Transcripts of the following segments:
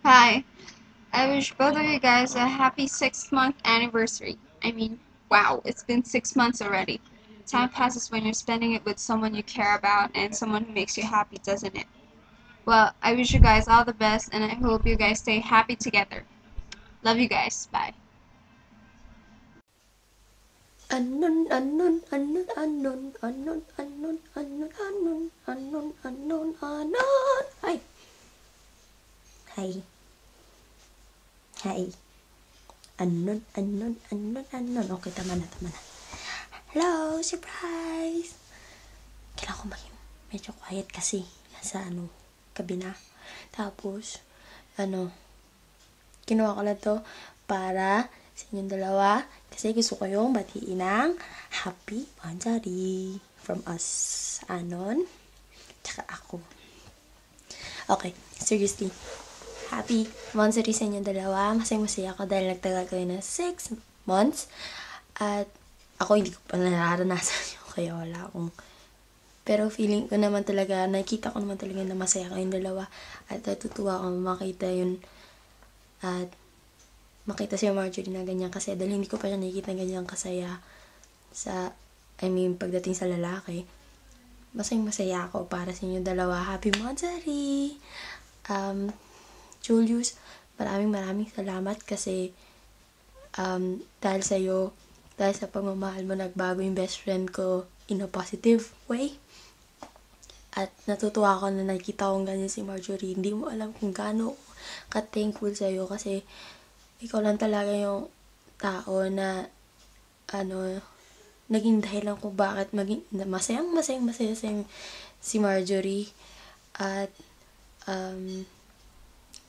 Hi. I wish both of you guys a happy 6 month anniversary. I mean, wow, it's been 6 months already. Time passes when you're spending it with someone you care about and someone who makes you happy, doesn't it? Well, I wish you guys all the best and I hope you guys stay happy together. Love you guys. Bye. Unknown, unknown, unknown, unknown, unknown, unknown, unknown, unknown, unknown, unknown, unknown. Hi. Hi. Hi. Unknown, unknown, unknown, unknown. Okay, tama na, tama na. Hello, surprise! Kailangan ko maging medyo quiet kasi nasa kabina. Tapos, kinuha ko na to para sa inyong dalawa kasi gusto ko yung batiin ng happy Manjari from us, Anon, tsaka ako. Okay, seriously, happy Manjari sa inyong dalawa. Masaya ako dahil nagtagal kayo ng 6 months at ako hindi ko pa nararanasan yun kaya wala akong pero feeling ko naman talaga, nakikita ko naman talaga na masaya kayong dalawa at natutuwa ako makita yun at makita si Marjorie na ganyan kasi dahil hindi ko pa siya nakikita ganyan kasaya pagdating sa lalaki. Masaya ako para sa inyo dalawa. Happy Marjorie! Julius, maraming salamat kasi dahil sa pagmamahal mo, nagbago yung best friend ko in a positive way. At natutuwa ako na nakita kong ganyan si Marjorie. Hindi mo alam kung gaano ka-thankful sa'yo kasi ikaw lang talaga yung tao na naging dahilan kung bakit masayang si Marjorie. At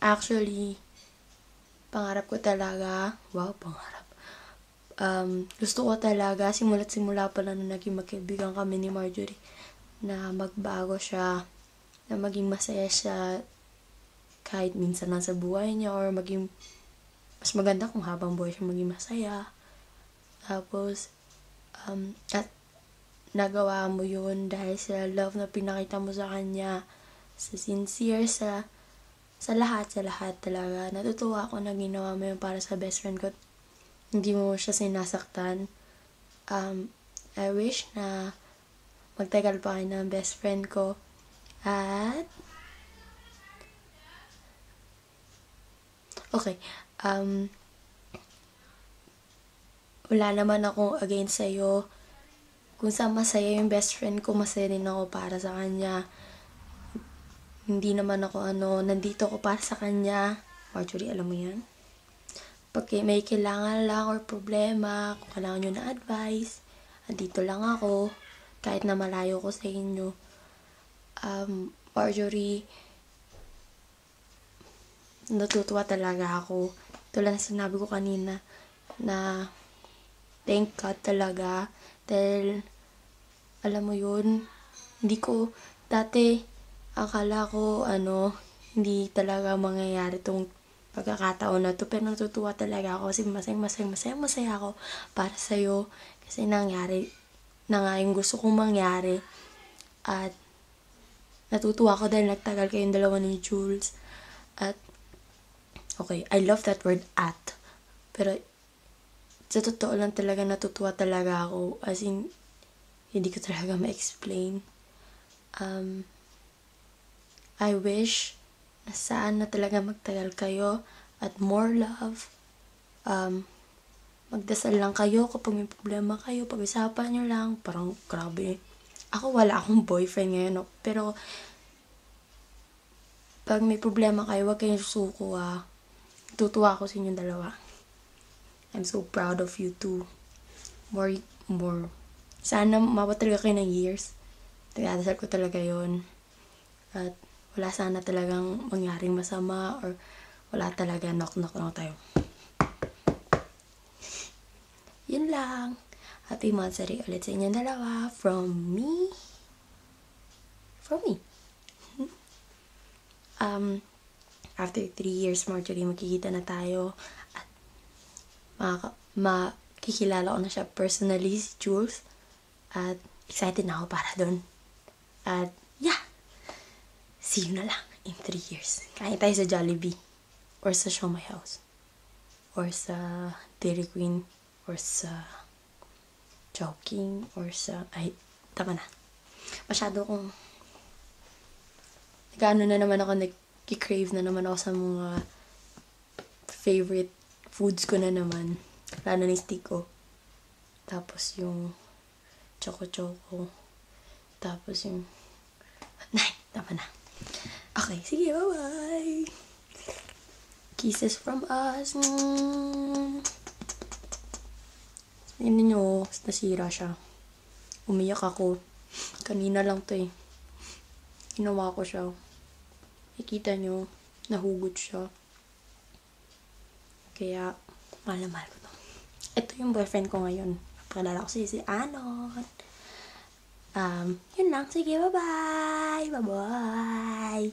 actually, pangarap ko talaga, gusto ko talaga, simula pa lang na naging magkaibigan kami ni Marjorie, na magbago siya, na maging masaya siya kahit minsan lang sa buhay niya or maging mas maganda kung habang buhay siya maging masaya. Tapos, at nagawa mo yun dahil sa love na pinakita mo sa kanya, sa sincere, sa lahat talaga. Natutuwa ako na ginawa mo yun para sa best friend ko. Hindi mo siya sinasaktan. I wish na magtagal pa kayo ng best friend ko. At okay, wala naman akong against sa'yo. Kung saan masaya yung best friend ko, masaya din ako para sa kanya. Hindi naman ako nandito ako para sa kanya. Marjorie, alam mo yan? Pag may kailangan lang or problema, kung kailangan nyo na advice, andito lang ako. Kahit na malayo ko sa inyo. Marjorie, natutuwa talaga ako. Tulad na sinabi ko kanina, na thank God talaga. Dahil, alam mo yun, hindi ko, dati, akala ko, hindi talaga mangyayari tong pagkakataon na to. Pero natutuwa talaga ako kasi masaya ako para sa'yo. Kasi nangyari na nga yung gusto kong mangyari. At natutuwa ako dahil nagtagal kayong dalawa ni Jules. At okay, I love that word at. Pero sa totoo lang talaga natutuwa talaga ako. As in, hindi ko talaga ma-explain. I wish na saan na talaga magtagal kayo at more love. Magdasal lang kayo kapag may problema kayo, pag-usapan nyo lang, parang grabe. Ako wala akong boyfriend ngayon, no? Pero pag may problema kayo, huwag kayong susuko, Tutuwa ako sa inyong dalawa. I'm so proud of you too. More. Sana mabot talaga kayo ng years. Nagdadasal ko talaga yon. At wala sana talagang mangyaring masama or wala talaga knock tayo. Yun lang. Happy Mansari ulit sa inyong dalawa. From me. After 3 years, Marjorie, magkikita na tayo. At makikilala ko na siya personally, si Jules. At excited na ako para dun. At yeah, see you na lang in 3 years. Kain tayo sa Jollibee. or sa Siomai House, or sa Dairy Queen, or sa Chowking, or sa, ay, tama na. Masyado akong, nag-ano na naman ako, nag-crave na naman ako sa mga favorite foods ko na naman. Lalo na yung Stiko. Tapos yung Choco Choco. Tapos yung, nay, tama na. Okay, sige, bye-bye. Kisses from us. Yun nyo, nasira siya. Umiyak ako. Kanina lang to eh. Ginawa ko siya. Nakita nyo, nahugot siya. Kaya, mahal na mahal ko to. Ito yung boyfriend ko ngayon. Pakilala ko si Anon. Yun lang. Sige, bye-bye. Bye-bye.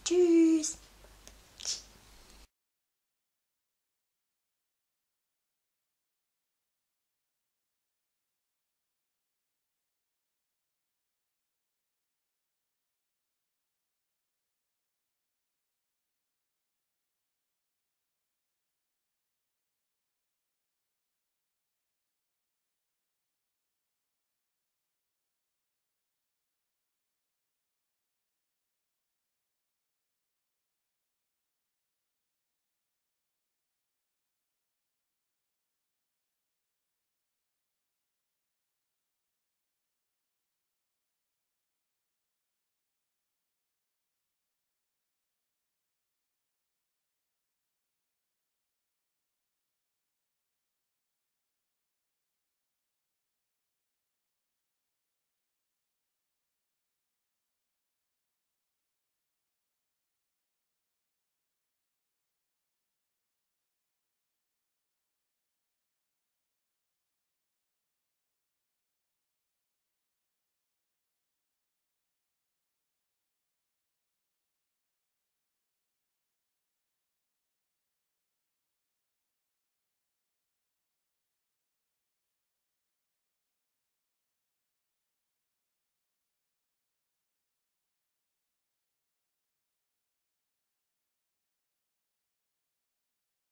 Cheers.